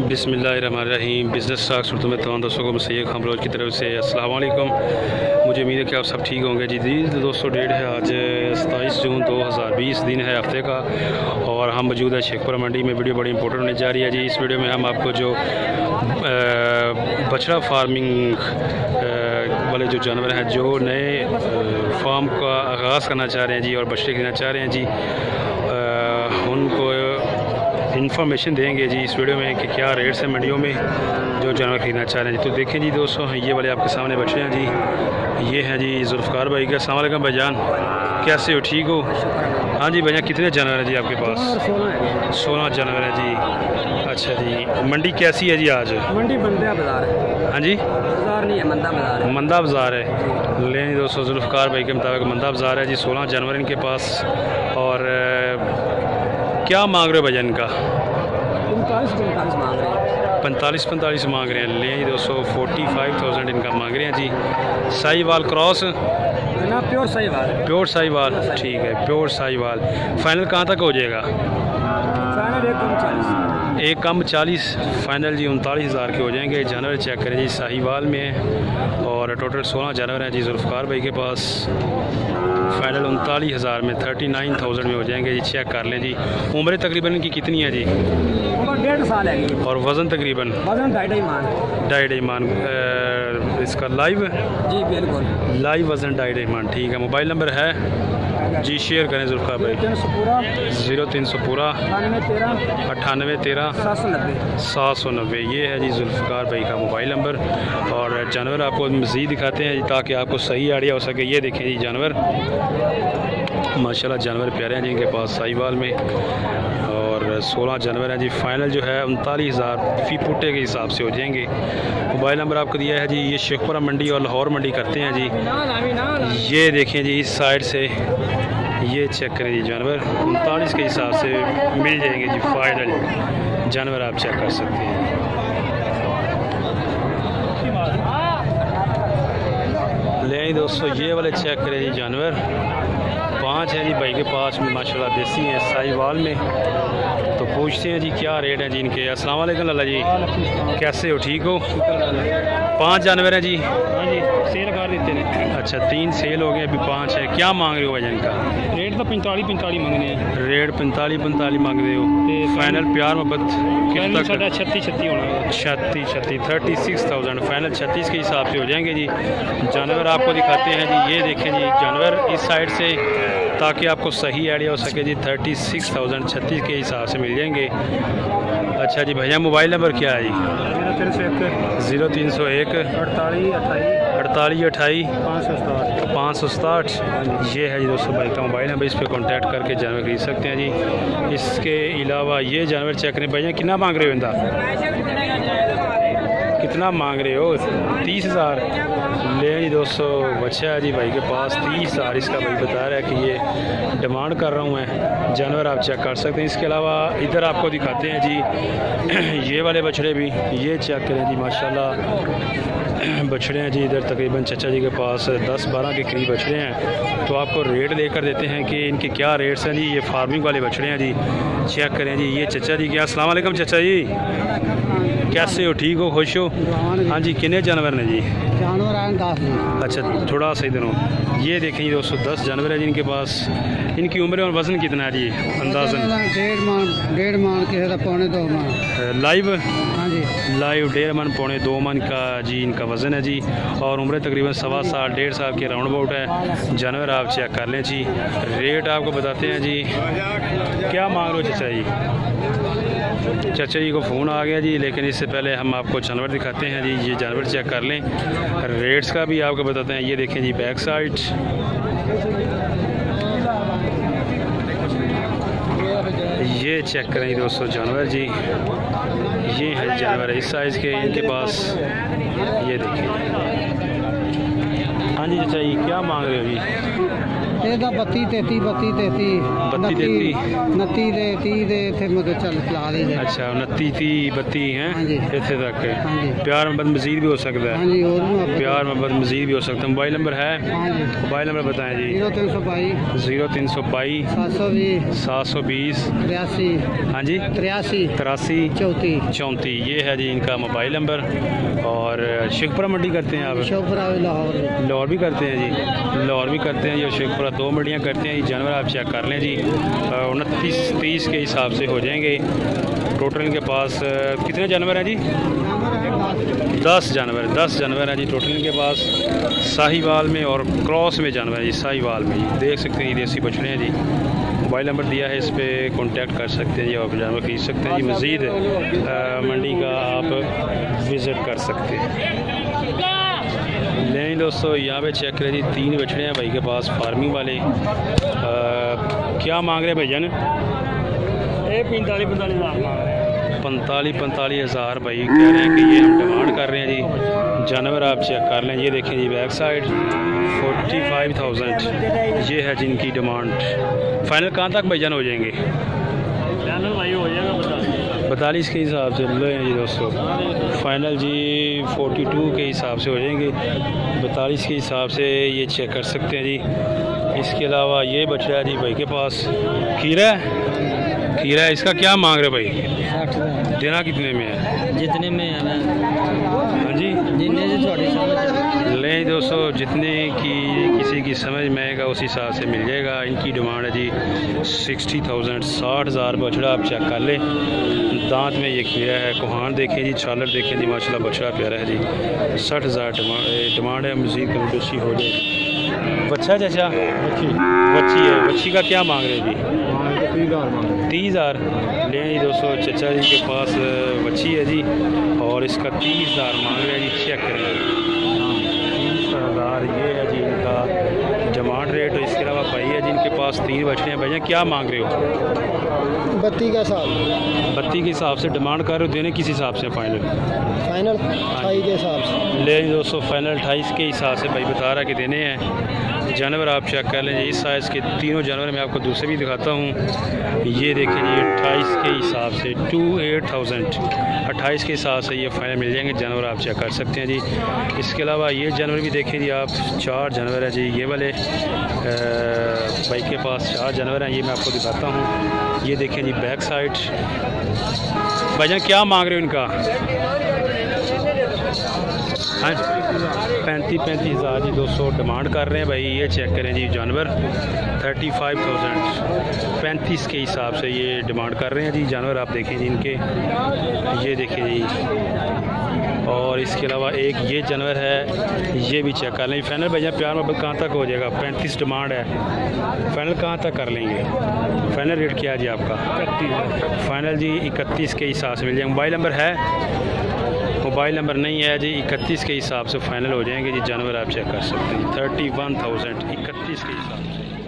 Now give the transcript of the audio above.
बिस्मिल्लाहिर्रहमानिर्रहीम। Business stocks Urdu में तमाम दोस्तों को सैयद हमरोज की तरफ से अस्सलाम वालेकुम। मुझे उम्मीद है कि आप सब ठीक होंगे जी। दोस्तों डेट है आज 27 जून 2020, दिन है हफ्ते का, और हम मौजूद है शेखपुरा मंडी में। वीडियो बड़ी इंपॉर्टेंट होने जा रही है जी। इस वीडियो में हम आपको जो बछड़ा फार्मिंग वाले जो जानवर हैं जो नए फार्म का आगाज़ करना चाह रहे हैं जी और बछड़े खरीदना चाह रहे हैं जी, उनको इन्फॉर्मेशन देंगे जी इस वीडियो में कि क्या रेट्स हैं मंडियों में जो जानवर खरीदना चाह रहे हैं जी। तो देखें जी दोस्तों, ये वाले आपके सामने बच्चे हैं जी। ये हैं जी जुल्फ़कार भाई का। अस्सलाम वालेकुम भाईजान, कैसे हो, ठीक हो? हाँ जी भाईजान, कितने जानवर हैं जी आपके पास? 16 जानवर हैं जी। अच्छा जी, मंडी कैसी है जी आज? मंडी मंदा बाजार है। हाँ जी, बाजार नहीं है, मंदा बाजार है। मंदा बाजार है। लें दोस्तों, जुल्फ़कार भाई के मुताबिक मंदा बाजार है जी। 16 जानवर इनके पास। और क्या मांग रहे हो भाईजान इनका? 45 मांग रहे हैं। 45 मांग रहे हैं। लें दोस्तों, 45,000 इनका मांग रहे हैं जी। साहीवाल क्रॉस ना, प्योर साहीवाल। प्योर साहीवाल, ठीक है, प्योर साहीवाल। फाइनल कहाँ तक हो जाएगा? फाइनल 1 कम 40 फाइनल जी 39,000 के हो जाएंगे। जानवर चेक करें जी, साहीवाल में है और टोटल 16 जानवर हैं जी जुल्फ़कार भाई के पास। फाइनल 39,000 में, 39,000 में हो जाएंगे जी। चेक कर लें जी। उम्र तकरीबन इनकी कितनी है जी? 1.5 साल है। और वज़न तकरीबन? वज़न 2.5 मान। इसका लाइव? जी बिल्कुल लाइव वज़न 2.5 मान, ठीक है। मोबाइल नंबर है जी, शेयर करें जुल्फ़कार भाई। 0300 पूरा 9813 790। ये है जी जुल्फ़कार भाई का मोबाइल नंबर। और जानवर आपको मज़ीद दिखाते हैं ताकि आपको सही आइडिया हो सके। ये देखें जी जानवर, माशाल्लाह जानवर प्यारे हैं जी इनके पास साहीवाल में। और 16 जानवर हैं जी। फाइनल जो है 39,000 फ़ी पुट्टे के हिसाब से हो जाएंगे। मोबाइल नंबर आपको दिया है जी। ये शेखपुरा मंडी और लाहौर मंडी करते हैं जी। ये देखें जी इस साइड से, ये चेक करें जी जानवर 39 के हिसाब से मिल जाएंगे जी। फाइनल जानवर आप चेक कर सकते हैं। ले दोस्तों, ये वाले चेक करें जी जानवर। 5 हैं जी भाई के पास में, माशाल्लाह देसी हैं साहीवाल में। तो पूछते हैं जी क्या रेट है जी इनके। अस्सलाम वालेकुम लाला जी, कैसे हो, ठीक हो? 5 जानवर हैं जी। हाँ जी, सेल कर देते हैं। अच्छा, 3 सेल हो गए, अभी 5 है। क्या मांग रहे हो भाई इनका? रेट तो 45 मंगने हैं। रेट 45 मांग रहे हो। फाइनल प्यार मोहब्बत कितना? 36 होना। 36,000 फाइनल 36 के हिसाब से हो जाएंगे जी। जानवर आपको दिखाते हैं जी। ये देखें जी जानवर इस साइड से, ताकि आपको सही आइडिया हो सके जी। 36,000 36 के हिसाब से मिल जाएंगे। अच्छा जी भैया, मोबाइल नंबर क्या है जी? 0301 48 28 567। ये है जी दोस्तों भाई का मोबाइल नंबर। इस पर कॉन्टैक्ट करके जानवर खरीद सकते हैं जी। इसके अलावा ये जानवर चेक करें भैया, कितना मांग रहे हो इनका? कितना मांग रहे हो? 30,000। ले जी दोस्तों, बच्चा है जी भाई के पास 30,000 इसका भाई बता रहा है कि ये डिमांड कर रहा हूँ मैं। जानवर आप चेक कर सकते हैं। इसके अलावा इधर आपको दिखाते हैं जी ये वाले बछड़े भी, ये चेक करें जी माशाल्लाह बछड़े हैं जी। इधर तकरीबन चचा जी के पास 10-12 के करीब बछड़े हैं। तो आपको रेट लेकर देते हैं कि इनके क्या रेट्स हैं जी। ये फार्मिंग वाले बछड़े हैं जी, चेक करें जी। ये चचा जी क्या, अस्सलाम वालेकुम चचा जी, कैसे हो, ठीक हो, खुश हो? हाँ जी, कितने जानवर हैं जी? जानवर आए 10। अच्छा, थोड़ा सही दिनों। ये देखें जी दोस्तों, 10 जानवर है जी इनके पास। इनकी उम्र और वज़न कितना है जी अंदाज़न? 1.5 मन के है, 2.5 मन लाइव। हाँ जी, लाइव 1.5 मन 2.5 मन का जी इनका वज़न है जी। और उम्र तकरीबन 1.25 साल 1.5 साल के राउंड अबाउट है। जानवर आप चेक कर लें जी। रेट आपको बताते हैं जी। क्या मांग रहे हो चचा जी? चाचा जी को फ़ोन आ गया जी, लेकिन इससे पहले हम आपको जानवर दिखाते हैं जी। ये जानवर चेक कर लें, रेट्स का भी आपको बताते हैं। ये देखें जी बैक साइड, ये चेक करें जी दोस्तों जानवर जी। ये है जानवर इस साइज़ के इनके पास, ये देखिए। हाँ जी चाचा जी, क्या मांग रहे हो जी? ਇਹਦਾ 32 33 32 33 29 ਦੇ 30 ਦੇ ਇੱਥੇ ਮਤਲਬ ਚੱਲ ਚਲਾ ਦੇ ਜੇ। अच्छा 29 30 32 हैं हाँ जी। इतने तक है। हाँ जी। प्यार मोहब्बत मजीद भी हो सकता है। हाँ जी और भी आप- प्यार मोहब्बत मजीद भी हो सकता है। मोबाइल नंबर है? हाँ जी मोबाइल नंबर बताएं जी। 0322 0322 720 720 83 हाँ जी 83 83 34 34। ये है जी इनका मोबाइल नंबर। और शेखपुरा मंडी करते हैं आप? शोपरा लाहौर में। लाहौर भी करते हैं जी, लाहौर भी करते हैं जी, और शेखपुरा 2 मंडियाँ करते हैं। ये जानवर आप चेक कर लें जी। 29 30 के हिसाब से हो जाएंगे। टोटल इनके पास कितने जानवर हैं जी? 10 जानवर हैं जी टोटल इनके पास। साहिवाल में और क्रॉस में जानवर है जी, साहिवाल में देख सकते हैं। ये देसी बछड़े हैं जी। मोबाइल नंबर दिया है, इस पर कॉन्टैक्ट कर सकते हैं जी, आप जानवर खरीद सकते हैं जी। मज़ीद मंडी का आप विज़िट कर सकते हैं। नहीं दोस्तों, यहाँ पे चेक करें जी, 3 बछड़े हैं भाई के पास फार्मिंग वाले। क्या मांग रहे हैं भैया ने? 45 हज़ार भाई कह रहे हैं कि ये हम डिमांड कर रहे हैं जी। जानवर आप चेक कर लें। ये देखें जी बैक साइड 45,000 ये है जिनकी डिमांड। फाइनल कहाँ तक भाईजान हो जाएंगे? भाई हो जाएगा 42 के हिसाब से लो हैं जी दोस्तों। फाइनल जी 42 के हिसाब से हो जाएंगे। 42 के हिसाब से ये चेक कर सकते हैं जी। इसके अलावा ये बचा है जी भाई के पास खीरा है। इसका क्या मांग रहे भाई? 60 देना कितने में है? जितने में है ना हाँ जी जितने से थोड़ी समझ लें दोस्तों, जितने की किसी की समझ में आएगा उस हिसाब से मिल जाएगा। इनकी डिमांड है जी 60,000 60,000 बछड़ा आप चेक कर लें। दांत में ये खीरा है। कोहान देखें जी, छालर देखें जी, माशाल्लाह बछड़ा प्यारा है जी। 60,000 डिमांड है। मज़ीद कमी हो जाए। बच्चा चाचा बच्ची है। बच्ची का क्या मांग रहे हैं जी? 30,000 लें जी दोस्तों। चाचा जी के पास बच्ची है जी और इसका 30,000 मांग रहे हैं जी। चेक करें 30,000 ये है जी इनका डिमांड रेट। और इसके अलावा भाई है जिनके पास 3 बच्चे हैं। भैया क्या मांग रहे हो? 32 का साल 32 के हिसाब से डिमांड कर रहे हो। देने किस हिसाब से? फाइनल 28 के हिसाब से ले दोस्तों। फाइनल 28 के हिसाब से भाई बता रहा है कि देने हैं। जानवर आप चेक कर लें। इस साइज़ के तीनों जानवर मैं आपको दूसरे भी दिखाता हूँ। ये देखें जी 28 के हिसाब से 28,000 28 के हिसाब से ये फाइनल मिल जाएंगे। जानवर आप चेक कर सकते हैं जी। इसके अलावा ये जानवर भी देखें जी आप। 4 जानवर है जी ये वाले भाई के पास 4 जानवर हैं। ये मैं आपको दिखाता हूँ। ये देखें जी बैक साइड। भाईजान क्या मांग रहे हो इनका? हाँ 35 हज़ार जी दोस्तों डिमांड कर रहे हैं भाई। ये चेक करें जी जानवर 35,000 35 के हिसाब से ये डिमांड कर रहे हैं जी। जानवर आप देखें जी इनके। ये देखें जी। और इसके अलावा एक ये जानवर है, ये भी चेक कर लें। फाइनल भैया प्यार मोहब्बत कहाँ तक हो जाएगा? 35 डिमांड है। फाइनल कहाँ तक कर लेंगे? फाइनल रेट क्या है जी आपका? 31 फाइनल जी 31 के हिसाब से मिल जाएगा। मोबाइल नंबर है? मोबाइल नंबर नहीं है जी। 31 के हिसाब से फाइनल हो जाएंगे जी। जानवर आप चेक कर सकते हैं 31,000 31 के हिसाब से।